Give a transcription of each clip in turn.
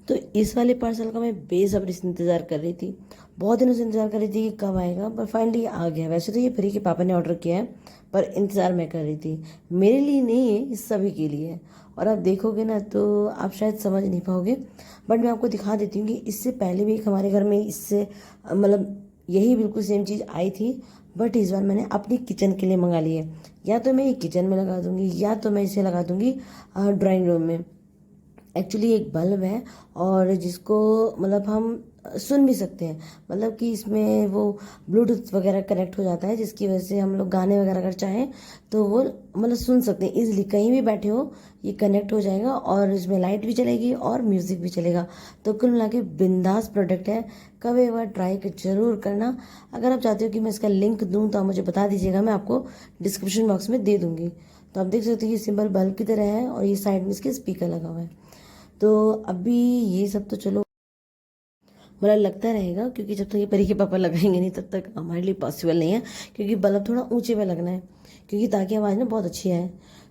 तो इस वाले पार्सल का मैं बेसब्री से इंतज़ार कर रही थी। बहुत दिनों से इंतज़ार कर रही थी कि कब आएगा, पर फाइनली आ गया। वैसे तो ये परी के पापा ने ऑर्डर किया है, पर इंतज़ार मैं कर रही थी। मेरे लिए नहीं है, इस सभी के लिए है। और आप देखोगे ना तो आप शायद समझ नहीं पाओगे, बट मैं आपको दिखा देती हूँ कि इससे पहले भी एक हमारे घर में इससे मतलब यही बिल्कुल सेम चीज़ आई थी। बट इस बार मैंने अपनी किचन के लिए मंगा ली है। या तो मैं ये किचन में लगा दूंगी, या तो मैं इसे लगा दूंगी ड्राइंग रूम में। एक्चुअली एक बल्ब है, और जिसको मतलब हम सुन भी सकते हैं। मतलब कि इसमें वो ब्लूटूथ वगैरह कनेक्ट हो जाता है, जिसकी वजह से हम लोग गाने वगैरह अगर चाहें तो वो मतलब सुन सकते हैं इजीली, कहीं भी बैठे हो ये कनेक्ट हो जाएगा, और इसमें लाइट भी चलेगी और म्यूज़िक भी चलेगा। तो कुल मिला के बिंदास प्रोडक्ट है। कभी एक बार ट्राई जरूर करना। अगर आप चाहते हो कि मैं इसका लिंक दूँ तो आप मुझे बता दीजिएगा, मैं आपको डिस्क्रिप्शन बॉक्स में दे दूँगी। तो आप देख सकते हो कि सिंपल बल्ब की तरह है, और ये साइड में इसके स्पीकर लगा हुआ है। तो अभी ये सब तो चलो मतलब लगता रहेगा, क्योंकि जब तक ये परी के पापा लगाएंगे नहीं तब तक हमारे लिए पॉसिबल नहीं है। क्योंकि बल्ब थोड़ा ऊंचे पे लगना है, क्योंकि ताकि आवाज़ ना बहुत अच्छी आए।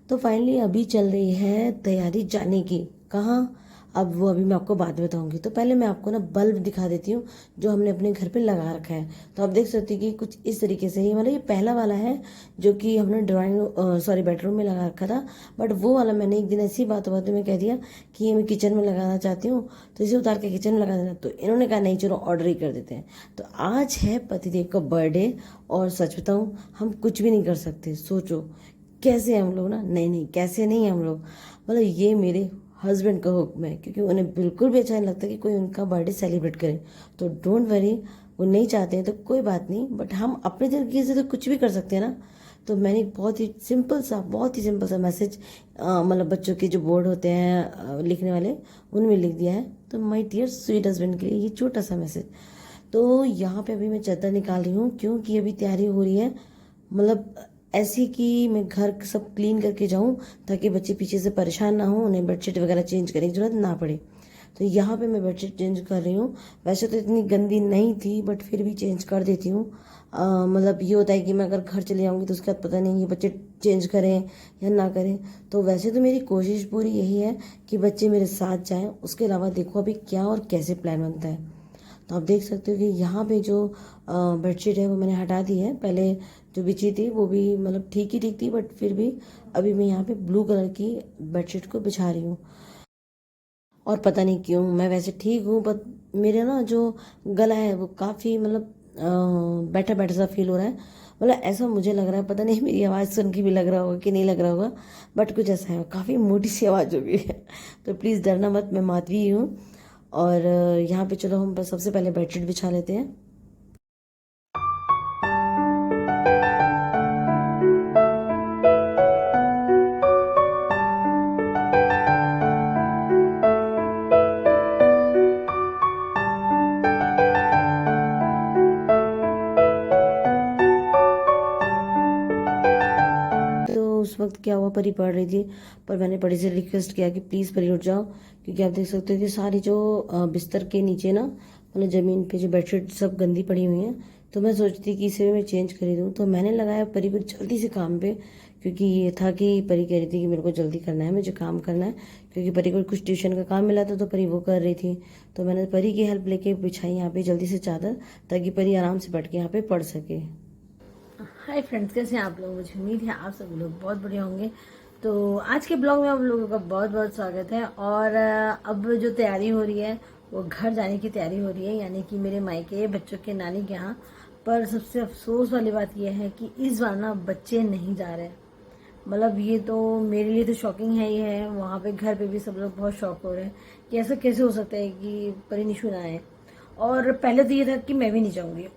तो फाइनली अभी चल रही है तैयारी जाने की। कहाँ? अब वो अभी मैं आपको बाद में बताऊंगी। तो पहले मैं आपको ना बल्ब दिखा देती हूँ जो हमने अपने घर पे लगा रखा है। तो आप देख सकते हैं कि कुछ इस तरीके से ही, मतलब ये पहला वाला है जो कि हमने बेडरूम में लगा रखा था। बट वो वाला मैंने एक दिन ऐसी बात में कह दिया कि ये मैं किचन में लगाना चाहती हूँ, तो इसे उतार के किचन में लगा देना। तो इन्होंने कहा नहीं, चलो ऑर्डर ही कर देते हैं। तो आज है पतिदेव का बर्थडे, और सच बताऊँ हम कुछ भी नहीं कर सकते। सोचो कैसे हम लोग ना, नहीं नहीं कैसे नहीं हम लोग, मतलब ये मेरे हस्बैंड का हुक्म है, क्योंकि उन्हें बिल्कुल भी अच्छा नहीं लगता कि कोई उनका बर्थडे सेलिब्रेट करे। तो डोंट वरी, वो नहीं चाहते हैं तो कोई बात नहीं, बट हम अपने तरीके से तो कुछ भी कर सकते हैं ना। तो मैंने एक बहुत ही सिंपल सा मैसेज मतलब बच्चों के जो बोर्ड होते हैं लिखने वाले, उनमें लिख दिया है। तो माय डियर स्वीट हस्बैंड के लिए ये छोटा सा मैसेज। तो यहाँ पे अभी मैं चादर निकाल रही हूँ, क्योंकि अभी तैयारी हो रही है। मतलब ऐसी कि मैं घर सब क्लीन करके जाऊँ, ताकि बच्चे पीछे से परेशान ना हो, उन्हें बेडशीट वगैरह चेंज करने की जरूरत ना पड़े। तो यहाँ पे मैं बेडशीट चेंज कर रही हूँ। वैसे तो इतनी गंदी नहीं थी, बट फिर भी चेंज कर देती हूँ। मतलब ये होता है कि मैं अगर घर चले जाऊँगी तो उसके बाद पता नहीं ये बच्चे चेंज करें या ना करें। तो वैसे तो मेरी कोशिश पूरी यही है कि बच्चे मेरे साथ जाएं। उसके अलावा देखो अभी क्या और कैसे प्लान बनता है। तो आप देख सकते हो कि यहाँ पे जो बेडशीट है वो मैंने हटा दी है। पहले जो बिछी थी वो भी मतलब ठीक थी, बट फिर भी अभी मैं यहाँ पे ब्लू कलर की बेडशीट को बिछा रही हूँ। और पता नहीं क्यों, मैं वैसे ठीक हूँ, बट मेरे ना जो गला है वो काफ़ी मतलब बैठा बैठा सा फील हो रहा है। मतलब ऐसा मुझे लग रहा है, पता नहीं मेरी आवाज़ सुन के भी लग रहा होगा कि नहीं लग रहा होगा, बट कुछ ऐसा है, काफ़ी मोटी सी आवाज़ हो गई है। तो प्लीज़ डरना मत, मैं माधवी ही हूँ। और यहाँ पे चलो हम बस सबसे पहले बेडशीट बिछा लेते हैं। तो उस वक्त क्या हुआ, परी पढ़ रही थी, पर मैंने परी से रिक्वेस्ट किया कि प्लीज़ परी उठ जाओ, क्योंकि आप देख सकते हो कि सारी जो बिस्तर के नीचे ना, मतलब ज़मीन पे जो बेडशीट सब गंदी पड़ी हुई हैं। तो मैं सोचती कि इसे भी मैं चेंज कर दूँ। तो मैंने लगाया परी को जल्दी से काम पे, क्योंकि ये था कि परी कह रही थी कि मेरे को जल्दी करना है, मुझे काम करना है। क्योंकि परी को कुछ ट्यूशन का काम मिला था, तो परी वो कर रही थी। तो मैंने परी की हेल्प लेके बिछाई यहाँ पे जल्दी से चादर, ताकि परी आराम से बैठ के यहाँ पे पढ़ सके। हाय फ्रेंड्स, कैसे हैं आप लोग? मुझे उम्मीद है आप सभी लोग बहुत बढ़िया होंगे। तो आज के ब्लॉग में आप लोगों का बहुत बहुत स्वागत है। और अब जो तैयारी हो रही है वो घर जाने की तैयारी हो रही है, यानी कि मेरे मायके बच्चों के नानी के यहाँ। पर सबसे अफसोस वाली बात यह है कि इस बार ना बच्चे नहीं जा रहे। मतलब ये तो मेरे लिए तो शॉकिंग है ही है, वहाँ पे घर पे भी सब लोग बहुत शॉक हो रहे हैं कि ऐसा कैसे हो सकता है कि परी निशु ना आए। और पहले तो ये था कि मैं भी नहीं जाऊंगी।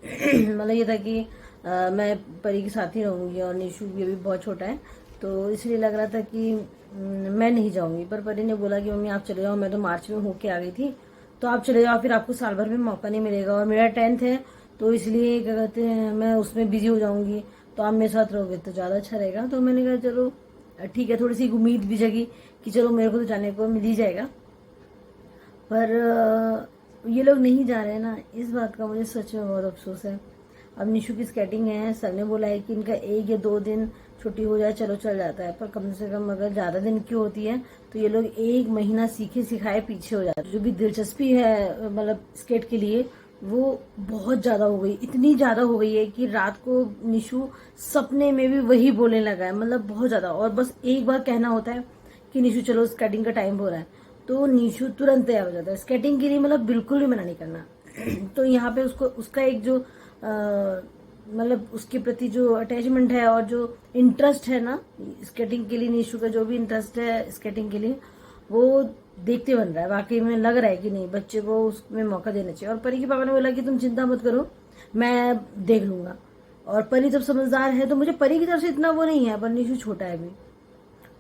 मतलब ये था कि मैं परी के साथ ही रहूंगी, और निशु भी अभी बहुत छोटा है, तो इसलिए लग रहा था कि मैं नहीं जाऊंगी। पर परी ने बोला कि मम्मी आप चले जाओ, मैं तो मार्च में होके आ गई थी, तो आप चले जाओ, फिर आपको साल भर में मौका नहीं मिलेगा, और मेरा 10th है, तो इसलिए क्या कहते हैं मैं उसमें बिजी हो जाऊंगी, तो आप मेरे साथ रहोगे तो ज़्यादा अच्छा रहेगा। तो मैंने कहा चलो ठीक है, थोड़ी सी उम्मीद भी जगी कि चलो मेरे को तो जाने को मिल ही जाएगा। पर ये लोग नहीं जा रहे हैं ना, इस बात का मुझे सच में बहुत अफसोस है। अब निशु की स्केटिंग है, सर ने बोला है कि इनका 1 या 2 दिन छुट्टी हो जाए, चलो चल जाता है, पर कम से कम अगर ज्यादा दिन की होती है तो ये लोग 1 महीना सीखे सिखाए पीछे हो जाते हैं। जो भी दिलचस्पी है मतलब स्केट के लिए वो बहुत ज्यादा हो गई, इतनी ज्यादा हो गई है कि रात को निशु सपने में भी वही बोलने लगा है, मतलब बहुत ज्यादा। और बस एक बार कहना होता है कि निशु चलो स्केटिंग का टाइम हो रहा है तो निशु तुरंत तैयार हो जाता है स्केटिंग के लिए, मतलब बिल्कुल भी मना नहीं करना। तो यहाँ पे उसको उसका एक जो मतलब उसके प्रति जो अटैचमेंट है और जो इंटरेस्ट है ना स्केटिंग के लिए, निशु का जो भी इंटरेस्ट है स्केटिंग के लिए वो देखते बन रहा है। वाकई में लग रहा है कि नहीं बच्चे को उसमें मौका देना चाहिए। और परी के पापा ने बोला कि तुम चिंता मत करो, मैं देख लूंगा। और परी जब समझदार है तो मुझे परी की तरफ से इतना वो नहीं है, पर निशु छोटा है अभी।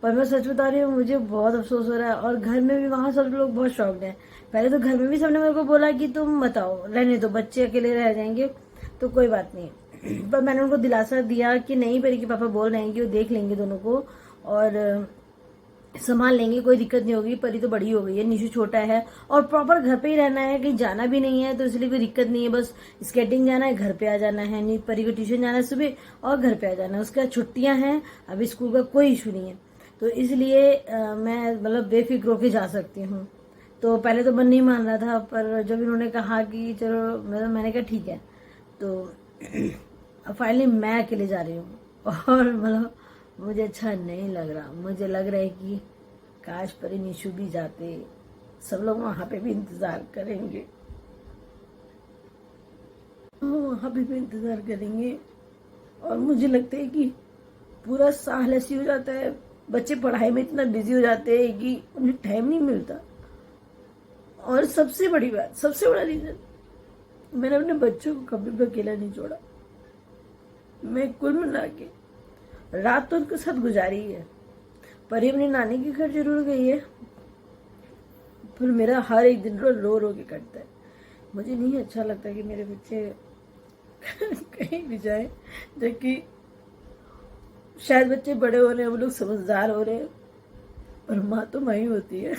पर मैं सच बता रही हूँ, मुझे बहुत अफसोस हो रहा है। और घर में भी वहां सब लोग बहुत शॉक्ड हैं। पहले तो घर में भी सबने मेरे को बोला कि तुम मत आओ, रहने दो, बच्चे अकेले रह जाएंगे तो कोई बात नहीं। पर मैंने उनको दिलासा दिया कि नहीं, परी के पापा बोल रहे हैं कि वो देख लेंगे दोनों को और संभाल लेंगे, कोई दिक्कत नहीं होगी। परी तो बड़ी हो गई है, निशु छोटा है और प्रॉपर घर पे ही रहना है, कहीं जाना भी नहीं है, तो इसलिए कोई दिक्कत नहीं है। बस स्केटिंग जाना है, घर पे आ जाना है, नहीं परी को ट्यूशन जाना है सुबह और घर पे आ जाना है। उसके बाद छुट्टियां हैं, अभी स्कूल का कोई इशू नहीं है, तो इसलिए मैं मतलब बेफिक्र होके जा सकती हूँ। तो पहले तो मन नहीं मान रहा था, पर जब इन्होंने कहा कि चलो, मैंने कहा ठीक है। तो अब फाइनली मैं अकेले जा रही हूँ और मतलब मुझे अच्छा नहीं लग रहा। मुझे लग रहा है कि काश परी निशु भी जाते, सब लोग वहां पे भी इंतजार करेंगे, वहां पे भी इंतजार करेंगे। और मुझे लगता है कि पूरा साल ऐसी हो जाता है, बच्चे पढ़ाई में इतना बिजी हो जाते हैं कि उन्हें टाइम नहीं मिलता। और सबसे बड़ी बात, सबसे बड़ा रीजन, मैंने अपने बच्चों को कभी भी अकेला नहीं छोड़ा। मैं कुल मिला के रात तो उनके साथ गुजारी है। परी अपनी नानी के घर जरूर गई है, पर मेरा हर एक दिन रो रो के कटता है। मुझे नहीं अच्छा लगता कि मेरे बच्चे कहीं भी जाए, जबकि शायद बच्चे बड़े हो रहे हैं, वो लोग समझदार हो रहे हैं, पर माँ तो माँ ही होती है।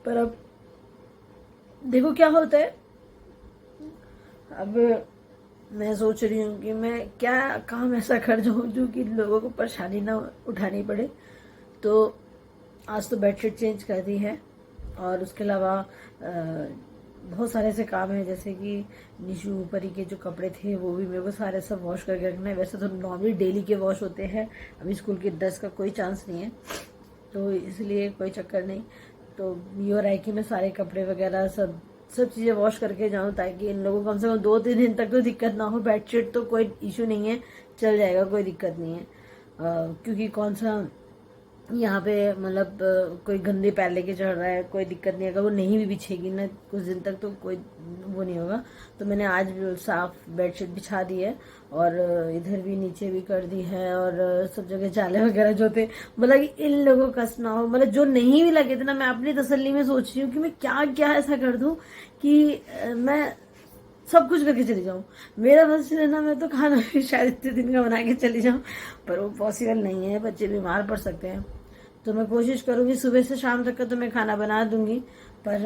पर अब देखो क्या होता है। अब मैं सोच रही हूँ कि मैं क्या काम ऐसा कर जाऊँ जो कि लोगों को परेशानी ना उठानी पड़े। तो आज तो बेडशीट चेंज कर दी है और उसके अलावा बहुत सारे ऐसे काम है, जैसे कि निशु परी के जो कपड़े थे वो भी मेरे को सारे सब वॉश करके रखना है। वैसे तो नॉर्मली डेली के वॉश होते हैं, अभी स्कूल की ड्रेस का कोई चांस नहीं है, तो इसलिए कोई चक्कर नहीं। तो ये हो रहा है कि मैं सारे कपड़े वगैरह सब चीज़ें वॉश करके जाऊँ, ताकि इन लोगों को कम से कम 2-3 दिन तक तो दिक्कत ना हो। बेडशीट तो कोई इशू नहीं है, चल जाएगा, कोई दिक्कत नहीं है। क्योंकि कौन सा यहाँ पे मतलब कोई गंदे पैर लेके चढ़ रहा है, कोई दिक्कत नहीं। अगर वो नहीं भी बिछेगी ना कुछ दिन तक तो कोई वो नहीं होगा। तो मैंने आज साफ बेडशीट बिछा दी है और इधर भी नीचे भी कर दी है और सब जगह जाले वगैरह जो थे, मतलब कि इन लोगों का ना हो, मतलब जो नहीं भी लगे थे ना, मैं अपनी तसल्ली में सोच रही हूँ कि मैं क्या क्या ऐसा कर दूं कि मैं सब कुछ करके चली जाऊं। मेरा बस ना, मैं तो खाना भी शायद इतने दिन का बना के चली जाऊं, पर वो पॉसिबल नहीं है, बच्चे बीमार पड़ सकते हैं। तो मैं कोशिश करूंगी सुबह से शाम तक का तो मैं खाना बना दूंगी, पर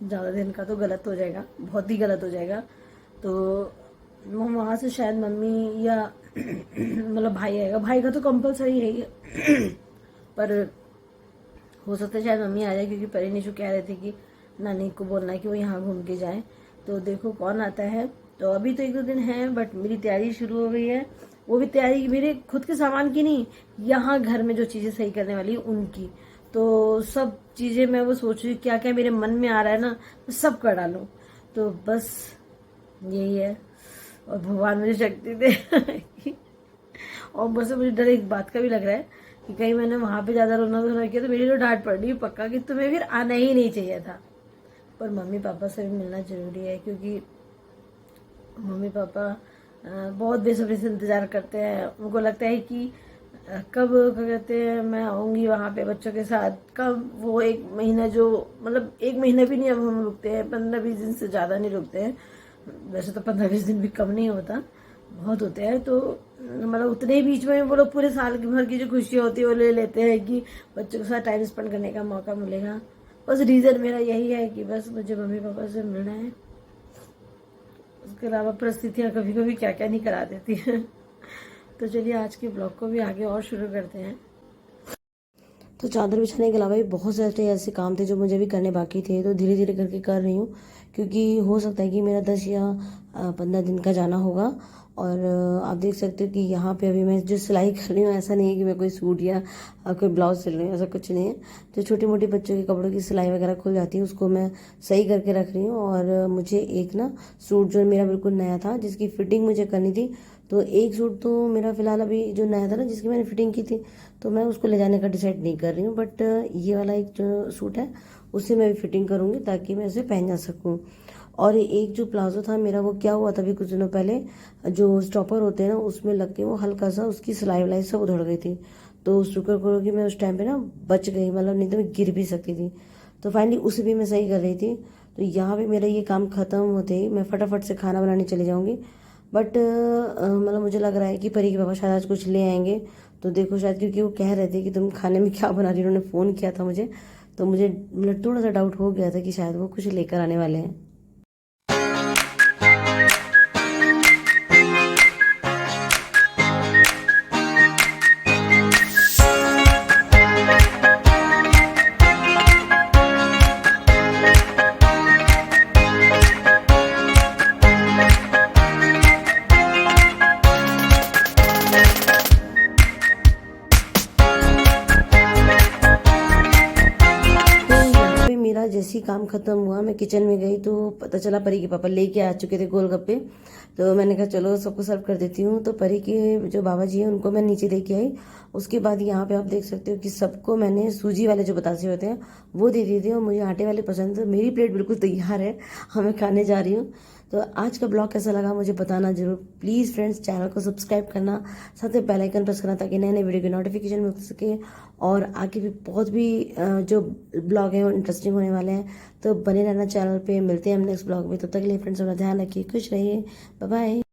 ज़्यादा दिन का तो गलत हो जाएगा, बहुत ही गलत हो जाएगा। तो वहाँ से शायद मम्मी या मतलब भाई आएगा, भाई का तो कंपलसरी है ही पर हो सकता है शायद मम्मी आ जाए, क्योंकि परी निशु कह रहे थे कि नानी को बोलना है कि वो यहाँ घूम के जाए। तो देखो कौन आता है। तो अभी तो 1-2 दिन है, बट मेरी तैयारी शुरू हो गई है। वो भी तैयारी मेरे खुद के सामान की नहीं, यहाँ घर में जो चीज़ें सही करने वाली उनकी। तो सब चीज़ें मैं वो सोच रही हूँ, क्या क्या मेरे मन में आ रहा है ना, मैं सब कर डालूँ। तो बस यही है, और भगवान मुझे शक्ति दे। और बस मुझे डर एक बात का भी लग रहा है कि कहीं मैंने वहां पे ज्यादा रोना धोना किया तो मेरी तो डांट पड़ रही है पक्का कि तुम्हें फिर आना ही नहीं चाहिए था। पर मम्मी पापा से भी मिलना जरूरी है, क्योंकि मम्मी पापा बहुत बेसब्री से इंतजार करते हैं। उनको लगता है कि कब क्या कहते हैं मैं आऊंगी वहां पे बच्चों के साथ, कब वो 1 महीना, जो मतलब 1 महीना भी नहीं अब हम रुकते हैं, 15-20 दिन से ज्यादा नहीं रुकते हैं। वैसे तो 15-20 दिन भी कम नहीं होता, बहुत होते हैं। तो मतलब उतने ही बीच में वो लोग पूरे साल भर की जो खुशियाँ होती है वो ले लेते हैं कि बच्चों के साथ टाइम स्पेंड करने का मौका मिलेगा। बस रीज़न मेरा यही है कि बस मुझे मम्मी पापा से मिलना है। उसके अलावा परिस्थितियाँ कभी कभी क्या क्या नहीं करा देती हैं। तो चलिए आज के ब्लॉग को भी आगे और शुरू करते हैं। तो चादर बिछाने के अलावा भी बहुत सारे ऐसे काम थे जो मुझे भी करने बाकी थे, तो धीरे धीरे करके कर रही हूँ, क्योंकि हो सकता है कि मेरा 10 या 15 दिन का जाना होगा। और आप देख सकते हो कि यहाँ पे अभी मैं जो सिलाई कर रही हूँ, ऐसा नहीं है कि मैं कोई सूट या कोई ब्लाउज सिल रही हूँ, ऐसा कुछ नहीं है। जो छोटी मोटी बच्चों के कपड़ों की सिलाई वगैरह खुल जाती है उसको मैं सही करके रख रही हूँ। और मुझे एक ना सूट जो मेरा बिल्कुल नया था जिसकी फिटिंग मुझे करनी थी, तो एक सूट तो मेरा फ़िलहाल अभी जो नया था ना जिसकी मैंने फिटिंग की थी, तो मैं उसको ले जाने का डिसाइड नहीं कर रही हूँ। बट ये वाला एक जो सूट है उससे मैं भी फिटिंग करूँगी ताकि मैं उसे पहन जा सकूँ। और एक जो प्लाजो था मेरा, वो क्या हुआ था अभी कुछ दिनों पहले, जो स्टॉपर होते हैं ना उसमें लग के वो हल्का सा उसकी सिलाई विलाई सब उधड़ गई थी। तो शुक्र करो कि मैं उस टाइम पे ना बच गई, मतलब नहीं तो मैं गिर भी सकती थी। तो फाइनली उसे भी मैं सही कर रही थी। तो यहाँ पे मेरा ये काम ख़त्म होते ही मैं फटाफट से खाना बनाने चली जाऊँगी। बट मतलब मुझे लग रहा है कि परी के पापा शायद आज कुछ ले आएंगे। तो देखो शायद, क्योंकि वो कह रहे थे कि तुम खाने में क्या बना रही हो, उन्होंने फ़ोन किया था मुझे, तो मुझे मतलब थोड़ा सा डाउट हो गया था कि शायद वो कुछ लेकर आने वाले हैं। मेरा जैसे ही काम खत्म हुआ मैं किचन में गई तो पता चला परी के पापा लेके आ चुके थे गोलगप्पे। तो मैंने कहा चलो सबको सर्व कर देती हूँ। तो परी के जो बाबा जी हैं उनको मैं नीचे लेके आई। उसके बाद यहाँ पे आप देख सकते हो कि सबको मैंने सूजी वाले जो बतासे होते हैं वो दे दिए थे, और मुझे आटे वाले पसंद थे। मेरी प्लेट बिल्कुल तैयार है, मैं खाने जा रही हूँ। तो आज का ब्लॉग कैसा लगा मुझे बताना जरूर। प्लीज़ फ्रेंड्स चैनल को सब्सक्राइब करना, साथ में बेल आइकन प्रेस करना ताकि नए नए वीडियो की नोटिफिकेशन मिल सके। और आगे भी बहुत भी जो ब्लॉग है वो इंटरेस्टिंग होने वाले हैं, तो बने रहना चैनल पे। मिलते हैं हम नेक्स्ट ब्लॉग में, तब तक के लिए फ्रेंड्स अपना ध्यान रखिए, खुश रहिए, बाय बाय।